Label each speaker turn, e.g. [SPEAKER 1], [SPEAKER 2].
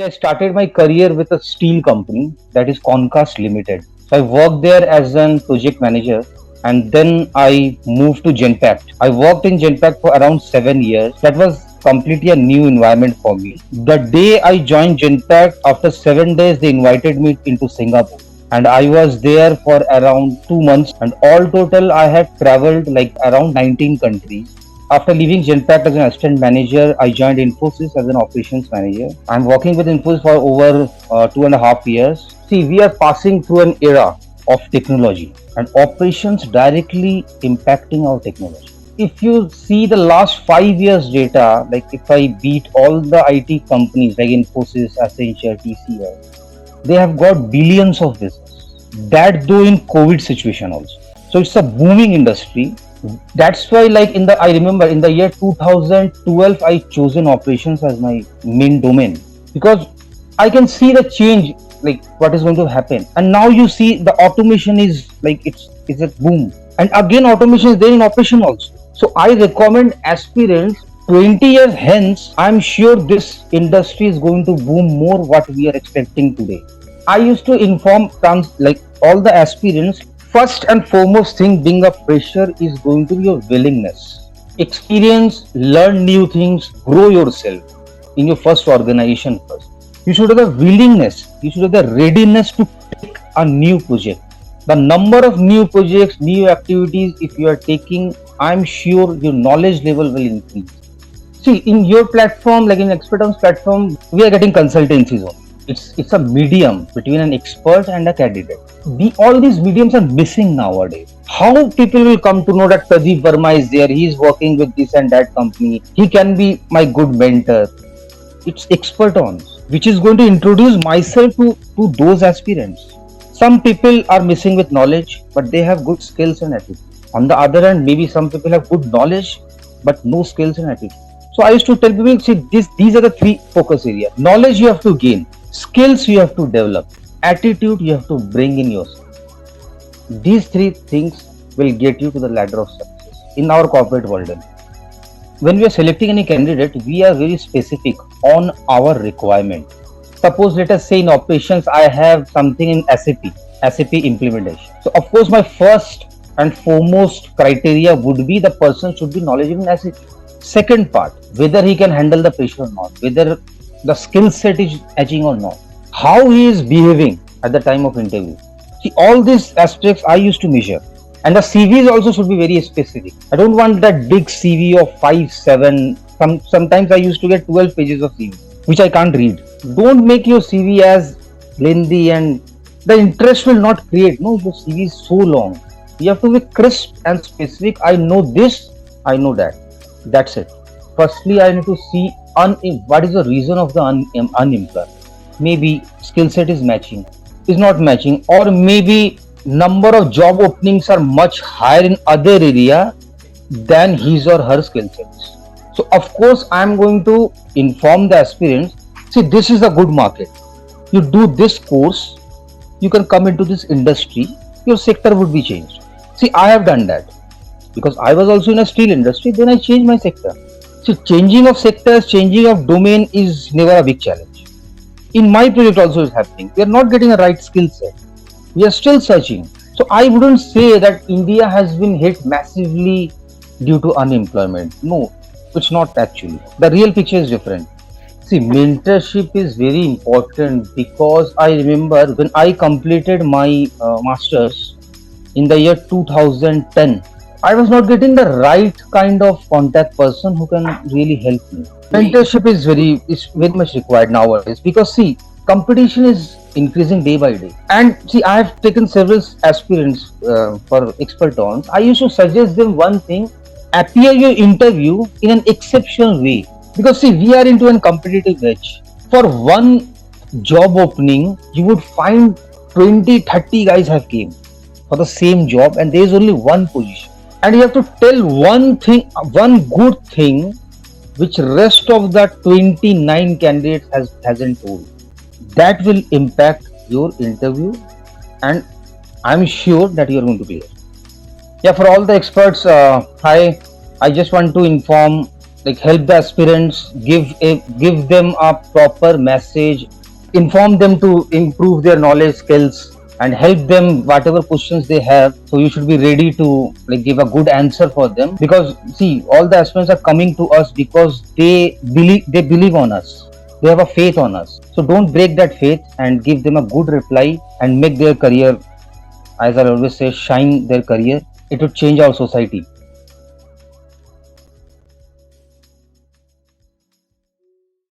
[SPEAKER 1] I started my career with a steel company that is Concast Limited. So I worked there as an project manager and then I moved to Genpact. I worked in Genpact for around 7 years. That was completely a new environment for me. The day I joined Genpact, after 7 days, they invited me into Singapore. And I was there for around 2 months. And all total, I have traveled like around 19 countries. After leaving Genpact as an assistant manager, I joined Infosys as an operations manager. I'm working with Infosys for over 2.5 years. See, we are passing through an era of technology and operations directly impacting our technology. If you see the last 5 years data, like if I beat all the IT companies like Infosys, Accenture, TCS, they have got billions of business. That though in COVID situation also. So it's a booming industry. That's why like I remember in the year 2012 I chosen operations as my main domain because I can see the change, like what is going to happen. And now you see the automation is like it's a boom, and again automation is there in operation also. So I recommend aspirants 20 years hence, I'm sure this industry is going to boom more what we are expecting today. I used to inform like all the aspirants, first and foremost thing being a fresher is going to be your willingness. Experience, learn new things, grow yourself in your first organization first. You should have the willingness, you should have the readiness to take a new project. The number of new projects, new activities, if you are taking, I'm sure your knowledge level will increase. See, in your platform, like in Expertrons platform, we are getting consultancies on. It's a medium between an expert and a candidate. All these mediums are missing nowadays. How people will come to know that Pradip Verma is there, he is working with this and that company, he can be my good mentor. It's Expertrons, which is going to introduce myself to those aspirants. Some people are missing with knowledge, but they have good skills and attitude. On the other hand, maybe some people have good knowledge, but no skills and attitude. So I used to tell people, see, these are the three focus areas. Knowledge you have to gain, skills you have to develop, attitude you have to bring in yourself. These three things will get you to the ladder of success in our corporate world. When we are selecting any candidate, we are very specific on our requirement. Suppose let us say in operations, I have something in SAP implementation. So of course my first and foremost criteria would be the person should be knowledgeable in SAP. Second part, whether he can handle the pressure or not, whether the skill set is edging or not, how he is behaving at the time of interview. See, all these aspects I used to measure. And the CVs also should be very specific. I don't want that big CV of 5, 7. Sometimes I used to get 12 pages of CV, which I can't read. Don't make your CV as lengthy and the interest will not create. No, your CV is so long. You have to be crisp and specific. I know this, I know that. That's it. Firstly, I need to see what is the reason of the unemployed. Maybe skill set is not matching, or maybe number of job openings are much higher in other area than his or her skill sets. So of course I am going to inform the aspirants, see, this is a good market. You do this course, you can come into this industry, your sector would be changed. See, I have done that because I was also in a steel industry, then I changed my sector. See, changing of sectors, changing of domain is never a big challenge. In my project also is happening. We are not getting a right skill set. We are still searching. So I wouldn't say that India has been hit massively due to unemployment. No, it's not actually. The real picture is different. See, mentorship is very important because I remember when I completed my master's in the year 2010, I was not getting the right kind of contact person who can really help me. Mentorship is very much required nowadays because see, competition is increasing day by day. And see, I have taken several aspirants for Expertrons. I used to suggest them one thing: appear your interview in an exceptional way. Because see, we are into a competitive edge. For one job opening, you would find 20, 30 guys have came for the same job, and there is only one position. And you have to tell one good thing, which rest of the 29 candidates hasn't told. That will impact your interview, and I'm sure that you are going to clear. Yeah, for all the experts, hi. I just want to inform like help the aspirants, give them a proper message, inform them to improve their knowledge skills, and help them whatever questions they have. So you should be ready to like give a good answer for them, because see, all the aspirants are coming to us because they believe on us, they have a faith on us. So don't break that faith and give them a good reply and make their career, as I always say, shine their career. It would change our society.